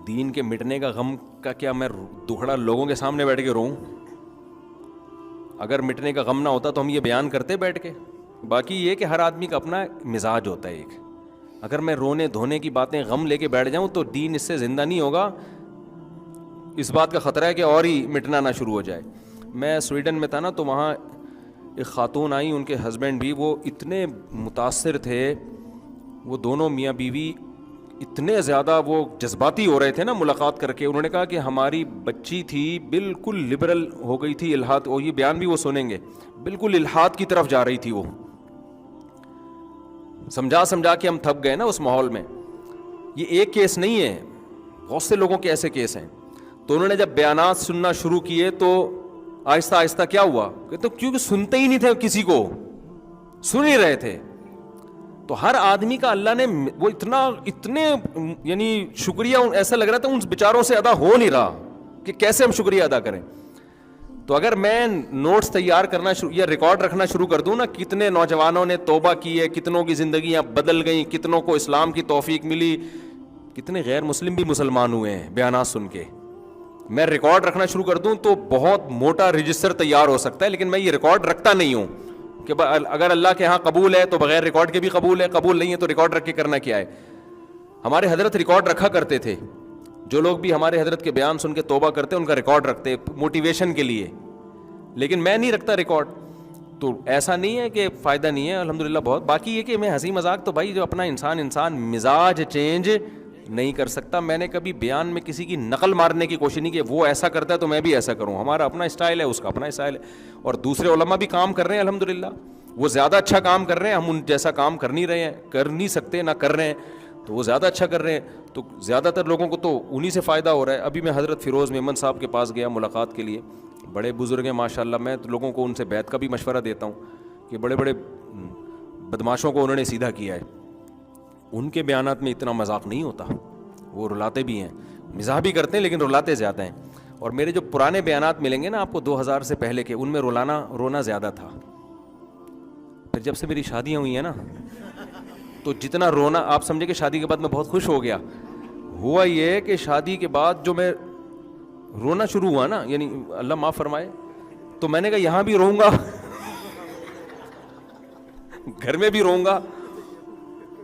دین کے مٹنے کا غم کا کیا میں دکھڑا لوگوں کے سامنے بیٹھ کے روؤں؟ اگر مٹنے کا غم نہ ہوتا تو ہم یہ بیان کرتے بیٹھ کے. باقی یہ کہ ہر آدمی کا اپنا مزاج ہوتا ہے ایک. اگر میں رونے دھونے کی باتیں غم لے کے بیٹھ جاؤں تو دین اس سے زندہ نہیں ہوگا. اس بات کا خطرہ ہے کہ اور ہی مٹنا نہ شروع ہو جائے. میں سویڈن میں تھا نا, تو وہاں ایک خاتون آئی, ان کے ہسبینڈ بھی, وہ اتنے متاثر تھے, وہ دونوں میاں بیوی اتنے زیادہ وہ جذباتی ہو رہے تھے نا ملاقات کر کے. انہوں نے کہا کہ ہماری بچی تھی بالکل لبرل ہو گئی تھی, الحاد, اور یہ بیان بھی وہ سنیں گے, بالکل الحاد کی طرف جا رہی تھی. وہ سمجھا کے ہم تھک گئے نا اس ماحول میں. یہ ایک کیس نہیں ہے, بہت سے لوگوں کے ایسے کیس ہیں. تو انہوں نے جب بیانات سننا شروع کیے تو آہستہ آہستہ کیا ہوا کہ تو کیونکہ سنتے ہی نہیں تھے, کسی کو سن ہی رہے تھے. تو ہر آدمی کا اللہ نے وہ اتنے یعنی شکریہ ایسا لگ رہا تھا ان بیچاروں سے ادا ہو نہیں رہا کہ کیسے ہم شکریہ ادا کریں. تو اگر میں نوٹس تیار کرنا یا ریکارڈ رکھنا شروع کر دوں نا, کتنے نوجوانوں نے توبہ کی ہے, کتنوں کی زندگیاں بدل گئیں, کتنوں کو اسلام کی توفیق ملی, کتنے غیر مسلم بھی مسلمان ہوئے ہیں بیانات سن کے. میں ریکارڈ رکھنا شروع کر دوں تو بہت موٹا رجسٹر تیار ہو سکتا ہے, لیکن میں یہ ریکارڈ رکھتا نہیں ہوں کہ اگر اللہ کے ہاں قبول ہے تو بغیر ریکارڈ کے بھی قبول ہے, قبول نہیں ہے تو ریکارڈ رکھ کے کرنا کیا ہے. ہمارے حضرت ریکارڈ رکھا کرتے تھے. جو لوگ بھی ہمارے حضرت کے بیان سن کے توبہ کرتے ان کا ریکارڈ رکھتے موٹیویشن کے لیے, لیکن میں نہیں رکھتا ریکارڈ. تو ایسا نہیں ہے کہ فائدہ نہیں ہے, الحمدللہ بہت. باقی یہ کہ میں ہنسی مذاق تو بھائی جو اپنا انسان مزاج چینج نہیں کر سکتا. میں نے کبھی بیان میں کسی کی نقل مارنے کی کوشش نہیں کی, وہ ایسا کرتا ہے تو میں بھی ایسا کروں. ہمارا اپنا اسٹائل ہے, اس کا اپنا اسٹائل ہے, اور دوسرے علماء بھی کام کر رہے ہیں الحمدللہ. وہ زیادہ اچھا کام کر رہے ہیں, ہم ان جیسا کام کر نہیں رہے ہیں, کر نہیں سکتے, نہ کر رہے ہیں. تو وہ زیادہ اچھا کر رہے ہیں, تو زیادہ تر لوگوں کو تو انہی سے فائدہ ہو رہا ہے. ابھی میں حضرت فیروز میمن صاحب کے پاس گیا ملاقات کے لیے, بڑے بزرگ ہیں ماشاءاللہ. میں لوگوں کو ان سے بیعت کا بھی مشورہ دیتا ہوں کہ بڑے بڑے بدماشوں کو انہوں نے سیدھا کیا ہے. ان کے بیانات میں اتنا مذاق نہیں ہوتا, وہ رلاتے بھی ہیں, مزاح بھی کرتے ہیں لیکن رلاتے زیادہ ہیں. اور میرے جو پرانے بیانات ملیں گے نا آپ کو 2000 سے پہلے کے, ان میں رونا زیادہ تھا. پھر جب سے میری شادیاں ہوئی ہیں نا تو جتنا رونا, آپ سمجھے کہ شادی کے بعد میں بہت خوش ہو گیا. ہوا یہ کہ شادی کے بعد جو میں رونا شروع ہوا نا, یعنی اللہ معاف فرمائے, تو میں نے کہا یہاں بھی روؤں گا گھر میں بھی روؤں گا,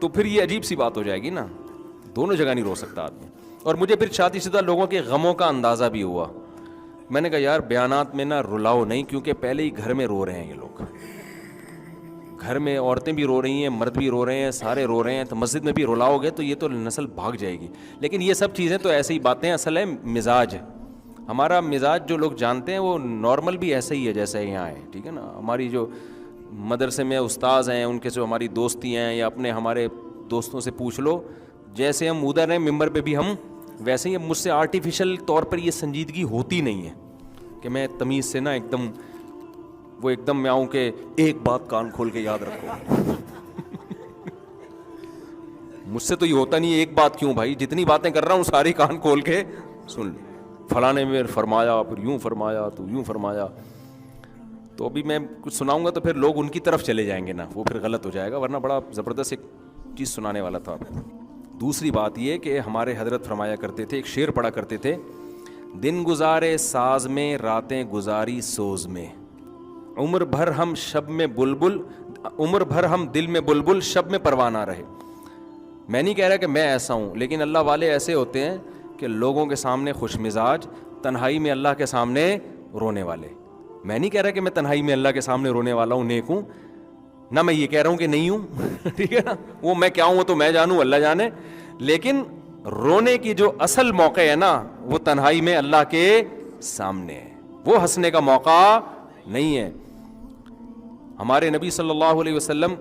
تو پھر یہ عجیب سی بات ہو جائے گی نا, دونوں جگہ نہیں رو سکتا آدمی. اور مجھے پھر شادی شدہ لوگوں کے غموں کا اندازہ بھی ہوا. میں نے کہا یار بیانات میں نہ رلاؤ نہیں, کیونکہ پہلے ہی گھر میں رو رہے ہیں یہ لوگ. گھر میں عورتیں بھی رو رہی ہیں, مرد بھی رو رہے ہیں, سارے رو رہے ہیں, تو مسجد میں بھی رلاؤ گے تو یہ تو نسل بھاگ جائے گی. لیکن یہ سب چیزیں تو ایسے ہی باتیں, اصل ہے مزاج. ہمارا مزاج جو لوگ جانتے ہیں وہ نارمل بھی ایسے ہی ہے جیسے یہاں ہے, ٹھیک ہے نا. ہماری جو مدرسے میں استاذ ہیں, ان کے جو ہماری دوستی ہیں, یا اپنے ہمارے دوستوں سے پوچھ لو, جیسے ہم ادھر ہیں ممبر پہ بھی ہم ویسے ہی. مجھ سے آرٹیفیشل طور پر یہ سنجیدگی ہوتی نہیں ہے کہ میں تمیز سے نا ایک دم میں آؤں کہ ایک بات کان کھول کے یاد رکھو. مجھ سے تو یہ ہوتا نہیں ہے. ایک بات کیوں بھائی, جتنی باتیں کر رہا ہوں ساری کان کھول کے سن لیں. فلاں نے میں فرمایا, پھر یوں فرمایا, تو یوں فرمایا. تو ابھی میں کچھ سناؤں گا تو پھر لوگ ان کی طرف چلے جائیں گے نا, وہ پھر غلط ہو جائے گا. ورنہ بڑا زبردست ایک چیز سنانے والا تھا. دوسری بات یہ کہ ہمارے حضرت فرمایا کرتے تھے, ایک شعر پڑھا کرتے تھے, دن گزارے ساز میں, راتیں گزاری سوز میں, عمر بھر ہم دل میں بلبل, شب میں پروانہ رہے. میں نہیں کہہ رہا کہ میں ایسا ہوں, لیکن اللہ والے ایسے ہوتے ہیں کہ لوگوں کے سامنے خوش مزاج, تنہائی میں اللہ کے سامنے رونے والے. میں نہیں کہہ رہا کہ میں تنہائی میں اللہ کے سامنے رونے والا ہوں, نیک ہوں, نہ میں یہ کہہ رہا ہوں کہ نہیں ہوں. ٹھیک ہے نا, وہ میں کیا ہوں وہ تو میں جانوں, اللہ جانے. لیکن رونے کی جو اصل موقع ہے نا وہ تنہائی میں اللہ کے سامنے ہے, وہ ہنسنے کا موقع نہیں ہے. ہمارے نبی صلی اللہ علیہ وسلم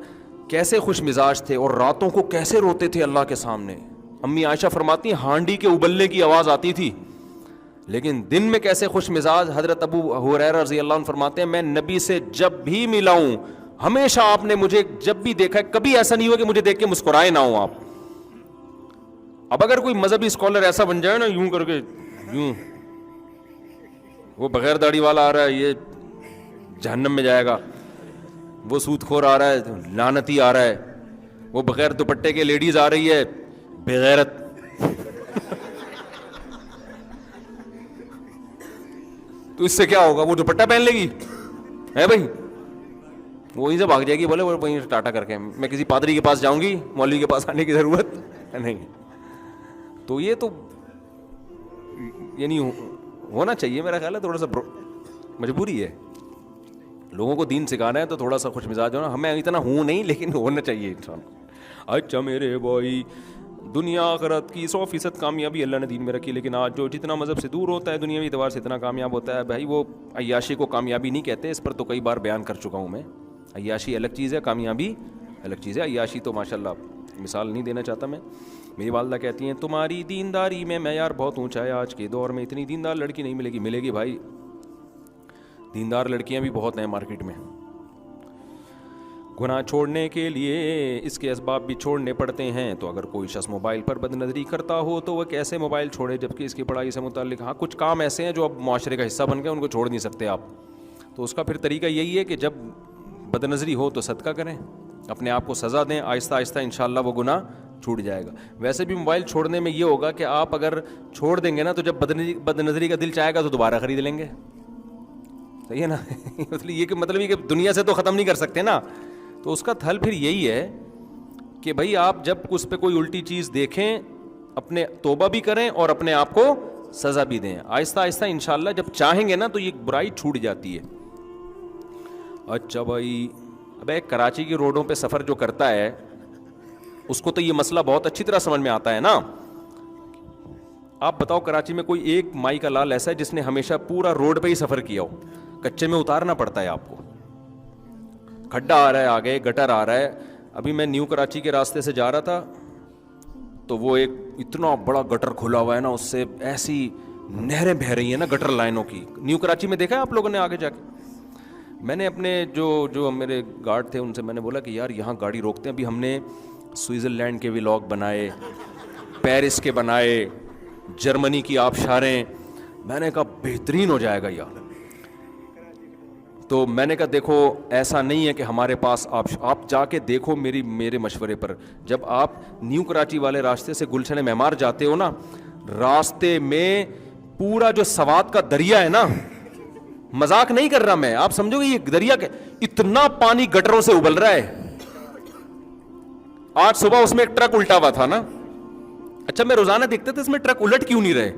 کیسے خوش مزاج تھے اور راتوں کو کیسے روتے تھے اللہ کے سامنے. امی عائشہ فرماتی ہیں ہانڈی کے ابلنے کی آواز آتی تھی, لیکن دن میں کیسے خوش مزاج. حضرت ابو ہریرہ رضی اللہ عنہ فرماتے ہیں میں نبی سے جب بھی ملا ہوں, ہمیشہ آپ نے مجھے جب بھی دیکھا ہے, کبھی ایسا نہیں ہوا کہ مجھے دیکھ کے مسکرائے نہ ہوں آپ. اب اگر کوئی مذہبی اسکالر ایسا بن جائے نا, یوں کر کے یوں, وہ بغیر داڑھی والا آ رہا ہے یہ جہنم میں جائے گا, وہ سود خور آ رہا ہے لعنتی آ رہا ہے, وہ بغیر دوپٹے کے لیڈیز آ رہی ہے بغیرت. تو اس سے کیا ہوگا, وہ دوپٹہ پہن لے گی ہے بھائی, وہیں سے بھاگ جائے گی, بولے وہ وہیں ٹاٹا کر کے میں کسی پادری کے پاس جاؤں گی, مولوی کے پاس آنے کی ضرورت نہیں. تو یہ تو یعنی ہونا چاہیے میرا خیال ہے, تھوڑا سا مجبوری ہے لوگوں کو دین سکھانا ہے, تو تھوڑا سا خوش مزاج ہونا, ہمیں اتنا ہوں نہیں لیکن ہونا چاہیے انسان. اچھا میرے بھائی, دنیا آخرت کی 100% کامیابی اللہ نے دین میں رکھی, لیکن آج جو جتنا مذہب سے دور ہوتا ہے دنیاوی اعتبار سے اتنا کامیاب ہوتا ہے بھائی, وہ عیاشی کو کامیابی نہیں کہتے, اس پر تو کئی بار بیان کر چکا ہوں میں. عیاشی الگ چیز ہے, کامیابی الگ چیز ہے. عیاشی تو ماشاءاللہ مثال نہیں دینا چاہتا میں. میری والدہ کہتی ہیں تمہاری دینداری میں معیار بہت اونچا ہے, آج کے دور میں اتنی دیندار لڑکی نہیں ملے گی بھائی, دیندار لڑکیاں بھی بہت ہیں مارکیٹ میں. گناہ چھوڑنے کے لیے اس کے اسباب بھی چھوڑنے پڑتے ہیں. تو اگر کوئی شخص موبائل پر بد نظری کرتا ہو تو وہ کیسے موبائل چھوڑے, جبکہ اس کی پڑھائی سے متعلق ہاں کچھ کام ایسے ہیں جو اب معاشرے کا حصہ بن گئے, ان کو چھوڑ نہیں سکتے آپ. تو اس کا پھر طریقہ یہی ہے کہ جب بد نظری ہو تو صدقہ کریں, اپنے آپ کو سزا دیں, آہستہ آہستہ انشاءاللہ وہ گناہ چھوٹ جائے گا. ویسے بھی موبائل چھوڑنے میں یہ ہوگا کہ آپ اگر چھوڑ دیں گے نا, تو جب بد نظری کا دل چاہے گا تو دوبارہ خرید لیں گے, صحیح ہے نا. مطلب یہ کہ دنیا سے تو ختم نہیں کر سکتے نا. تو اس کا حل پھر یہی ہے کہ بھائی آپ جب اس پہ کوئی الٹی چیز دیکھیں, اپنے توبہ بھی کریں اور اپنے آپ کو سزا بھی دیں. آہستہ آہستہ انشاءاللہ جب چاہیں گے نا تو یہ برائی چھوٹ جاتی ہے. اچھا بھائی, اب ایک کراچی کی روڈوں پہ سفر جو کرتا ہے اس کو تو یہ مسئلہ بہت اچھی طرح سمجھ میں آتا ہے نا. آپ بتاؤ کراچی میں کوئی ایک مائی کا لال ایسا ہے جس نے ہمیشہ پورا روڈ پہ ہی سفر کیا ہو, کچے میں اتارنا پڑتا ہے آپ کو, کھڈا آ رہا ہے آگے, گٹر آ رہا ہے. ابھی میں نیو کراچی کے راستے سے جا رہا تھا تو وہ ایک اتنا بڑا گٹر کھلا ہوا ہے نا, اس سے ایسی نہریں بہہ رہی ہیں نا گٹر لائنوں کی. نیو کراچی میں دیکھا ہے آپ لوگوں نے آگے جا کے. میں نے اپنے جو میرے گارڈ تھے ان سے میں نے بولا کہ یار یہاں گاڑی روکتے ہیں. ابھی ہم نے سوئٹزرلینڈ کے ولاگ بنائے, پیرس کے بنائے, جرمنی کی آبشاریں, میں نے کہا بہترین ہو جائے گا یار. تو میں نے کہا دیکھو ایسا نہیں ہے کہ ہمارے پاس آپ جا کے دیکھو میرے مشورے پر, جب آپ نیو کراچی والے راستے سے گلشن معمار جاتے ہو نا, راستے میں پورا جو سوات کا دریا ہے نا, مذاق نہیں کر رہا میں, آپ سمجھو گے یہ دریا کے اتنا پانی گٹروں سے ابل رہا ہے. آج صبح اس میں ایک ٹرک الٹا ہوا تھا نا. اچھا میں روزانہ دیکھتے تھے اس میں ٹرک الٹ کیوں نہیں رہے,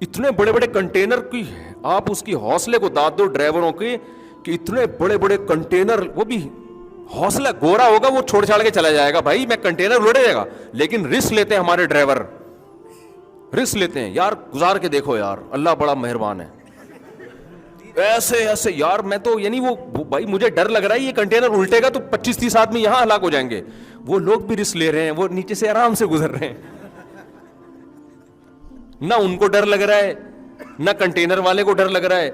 اتنے بڑے بڑے کنٹینر کی, آپ اس کی حوصلے کو داد دو ڈرائیوروں کے کہ اتنے بڑے بڑے کنٹینر, وہ بھی حوصلہ گورا ہوگا وہ چھوڑ چھاڑ کے چلا جائے گا بھائی, میں کنٹینر الٹ جائے گا, لیکن رسک لیتے ہیں ہمارے ڈرائیور, رسک لیتے ہیں یار. گزار کے دیکھو یار, اللہ بڑا مہربان ہے. ایسے یار میں تو یعنی وہ بھائی مجھے ڈر لگ رہا ہے یہ کنٹینر الٹے گا تو 25-30 آدمی یہاں ہلاک ہو جائیں گے. وہ لوگ بھی رسک لے رہے ہیں, وہ نیچے سے آرام سے گزر رہے ہیں, نہ ان کو ڈر لگ رہا ہے نہ کنٹینر والے کو ڈر لگ رہا ہے.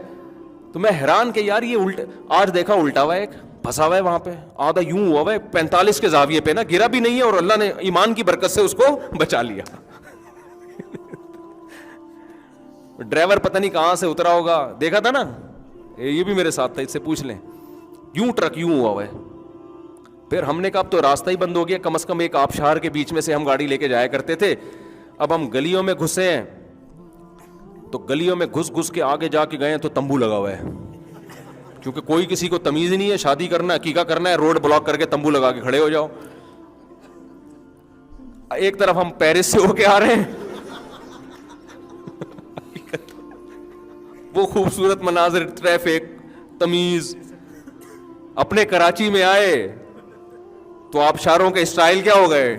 تو میں حیران کہ یار یہ الٹا, آج دیکھا الٹا ہوا ہے, ایک پھنسا ہوا ہے وہاں پہ, آدھا یوں ہوا ہے 45 کے زاویے پہ نا, گرا بھی نہیں ہے اور اللہ نے ایمان کی برکت سے اس کو بچا لیا. ڈرائیور پتہ نہیں کہاں سے اترا ہوگا, دیکھا تھا نا, یہ بھی میرے ساتھ تھا, اس سے پوچھ لیں, یوں ٹرک یوں ہوا ہے. پھر ہم نے کہا اب تو راستہ ہی بند ہو گیا, کم از کم ایک آبشار کے بیچ میں سے ہم گاڑی لے کے جایا کرتے تھے. اب ہم گلیوں میں گھسے ہیں تو گلیوں میں گھس کے آگے جا کے گئے ہیں تو تمبو لگا ہوا ہے, کیونکہ کوئی کسی کو تمیز نہیں ہے, شادی کرنا عقیقہ کرنا ہے, روڈ بلاک کر کے تمبو لگا کے کھڑے ہو جاؤ. ایک طرف ہم پیرس سے ہو کے آ رہے ہیں, وہ خوبصورت مناظر, ٹریفک, تمیز. اپنے کراچی میں آئے تو آبشاروں کے اسٹائل کیا ہو گئے.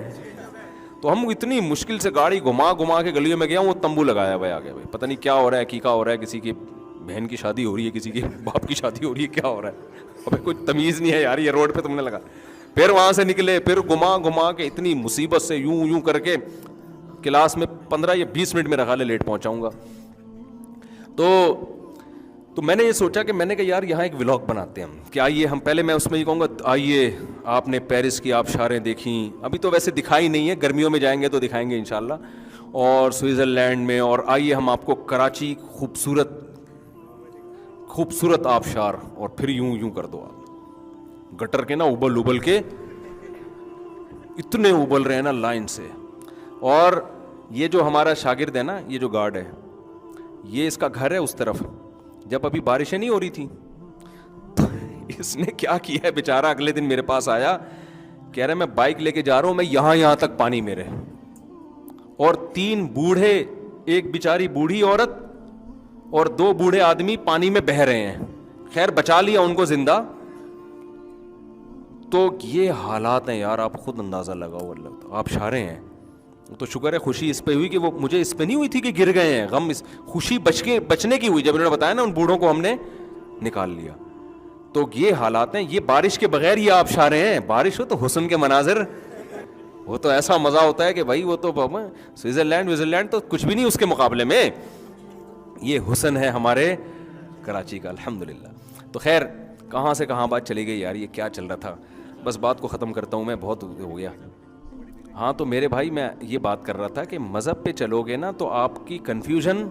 تو ہم اتنی مشکل سے گاڑی گھما کے گلیوں میں گیا ہوں, وہ تمبو لگایا ہوا ہے آگے. بھائی پتہ نہیں کیا ہو رہا ہے, عقیقہ ہو رہا ہے, کسی کی بہن کی شادی ہو رہی ہے, کسی کی باپ کی شادی ہو رہی ہے, کیا ہو رہا ہے, ابھی کوئی تمیز نہیں ہے یار, یہ روڈ پہ تم نے لگا. پھر وہاں سے نکلے, پھر گھما کے اتنی مصیبت سے یوں کر کے کلاس میں 15 یا 20 منٹ میں رکھا لے لیٹ پہنچاؤں گا. تو میں نے یہ سوچا کہ میں نے کہا یار یہاں ایک ولاگ بناتے ہیں ہم, کہ آئیے ہم پہلے, میں اس میں یہ کہوں گا آئیے آپ نے پیرس کی آبشاریں دیکھیں, ابھی تو ویسے دکھائی نہیں ہے, گرمیوں میں جائیں گے تو دکھائیں گے انشاءاللہ, اور سوئٹزرلینڈ میں, اور آئیے ہم آپ کو کراچی خوبصورت آبشار, اور پھر یوں کر دو آپ گٹر کے نا ابل کے اتنے ابل رہے ہیں نا لائن سے. اور یہ جو ہمارا شاگرد ہے نا, یہ جو گارڈ ہے, یہ اس کا گھر ہے اس طرف, جب ابھی بارشیں نہیں ہو رہی تھیں. تو اس نے کیا کیا ہے بیچارہ, اگلے دن میرے پاس آیا, کہہ رہا ہے میں بائک لے کے جا رہا ہوں, میں یہاں تک پانی میرے, اور 3 بوڑھے, ایک بیچاری بوڑھی عورت اور 2 بوڑھے آدمی پانی میں بہہ رہے ہیں. خیر بچا لیا ان کو زندہ. تو یہ حالات ہیں یار, آپ خود اندازہ لگاؤ, اللہ آپ شارے ہیں. تو شکر ہے خوشی اس پہ ہوئی کہ وہ مجھے اس پہ نہیں ہوئی تھی کہ گر گئے ہیں, غم خوشی بچنے کی ہوئی جب انہوں نے بتایا نا ان بوڑھوں کو ہم نے نکال لیا. تو یہ حالات ہیں. یہ بارش کے بغیر یہ آپ شارے ہیں, بارش ہو تو حسن کے مناظر, وہ تو ایسا مزہ ہوتا ہے کہ بھائی وہ تو سوئٹزرلینڈ تو کچھ بھی نہیں اس کے مقابلے میں. یہ حسن ہے ہمارے کراچی کا الحمدللہ. تو خیر کہاں سے کہاں بات چلی گئی یار, یہ کیا چل رہا تھا. بس بات کو ختم کرتا ہوں میں, بہت ہو گیا. ہاں تو میرے بھائی میں یہ بات کر رہا تھا کہ مذہب پہ چلو گے نا تو آپ کی کنفیوژن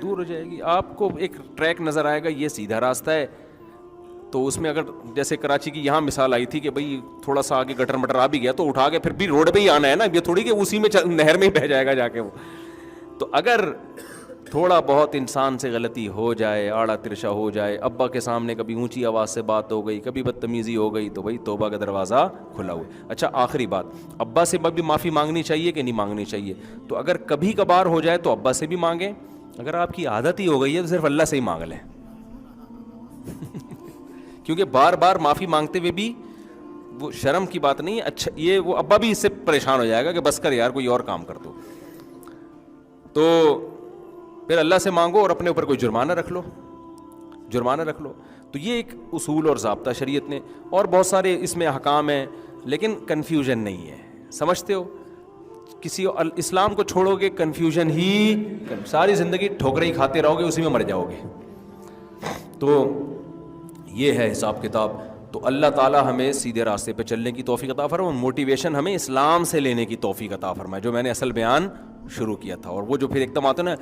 دور ہو جائے گی. آپ کو ایک ٹریک نظر آئے گا, یہ سیدھا راستہ ہے. تو اس میں اگر جیسے کراچی کی یہاں مثال آئی تھی کہ بھئی تھوڑا سا آگے گٹر مٹر آ بھی گیا تو اٹھا کے پھر بھی روڈ پہ ہی آنا ہے نا, یہ تھوڑی کہ اسی میں نہر میں ہی بہ جائے گا جا کے وہ. تو اگر تھوڑا بہت انسان سے غلطی ہو جائے, آڑا ترشا ہو جائے, ابا کے سامنے کبھی اونچی آواز سے بات ہو گئی, کبھی بدتمیزی ہو گئی, تو بھائی توبہ کا دروازہ کھلا ہوا ہے. اچھا آخری بات, ابا سے بھی معافی مانگنی چاہیے کہ نہیں مانگنی چاہیے؟ تو اگر کبھی کبھار ہو جائے تو ابا سے بھی مانگیں, اگر آپ کی عادت ہی ہو گئی ہے تو صرف اللہ سے ہی مانگ لیں. کیونکہ بار بار معافی مانگتے ہوئے بھی وہ شرم کی بات نہیں ہے. اچھا یہ وہ ابا بھی اس سے پریشان ہو جائے گا کہ بس کر یار کوئی اور کام کر دو. تو پھر اللہ سے مانگو اور اپنے اوپر کوئی جرمانہ رکھ لو. تو یہ ایک اصول اور ضابطہ شریعت نے, اور بہت سارے اس میں احکام ہیں, لیکن کنفیوژن نہیں ہے. سمجھتے ہو, کسی اسلام کو چھوڑو گے کنفیوژن ہی, ساری زندگی ٹھوکریں ہی کھاتے رہو گے, اسی میں مر جاؤ گے. تو یہ ہے حساب کتاب. تو اللہ تعالیٰ ہمیں سیدھے راستے پہ چلنے کی توفیق عطا فرمائے, موٹیویشن ہمیں اسلام سے لینے کی توفیق عطا فرمائے, جو میں نے اصل بیان شروع کیا تھا. اور وہ جو پھر ایک دم آتا نا,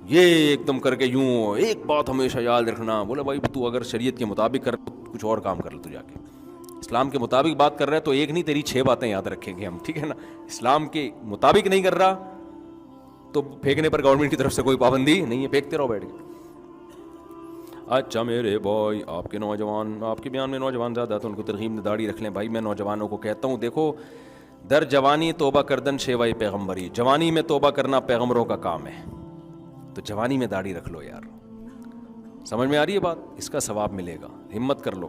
یہ ایک دم کر کے یوں ایک بات ہمیشہ یاد رکھنا, بولا بھائی تو اگر شریعت کے مطابق کر کچھ اور کام کر لے, تو جا کے اسلام کے مطابق بات کر رہا ہے تو ایک نہیں تیری 6 باتیں یاد رکھیں گے ہم, ٹھیک ہے نا. اسلام کے مطابق نہیں کر رہا تو پھینکنے پر گورنمنٹ کی طرف سے کوئی پابندی نہیں ہے, پھینکتے رہو بیٹھ کے. اچھا میرے بھائی, آپ کے نوجوان, آپ کے بیان میں نوجوان زیادہ تو ان کو ترغیب میں داڑھی رکھ لیں. بھائی میں نوجوانوں کو کہتا ہوں, دیکھو در جوانی توبہ کردن شیوائے پیغمبری, جوانی میں توبہ کرنا پیغمبروں کا کام ہے. تو جوانی میں داڑھی رکھ لو یار, سمجھ میں آ رہی ہے بات, اس کا ثواب ملے گا, ہمت کر لو.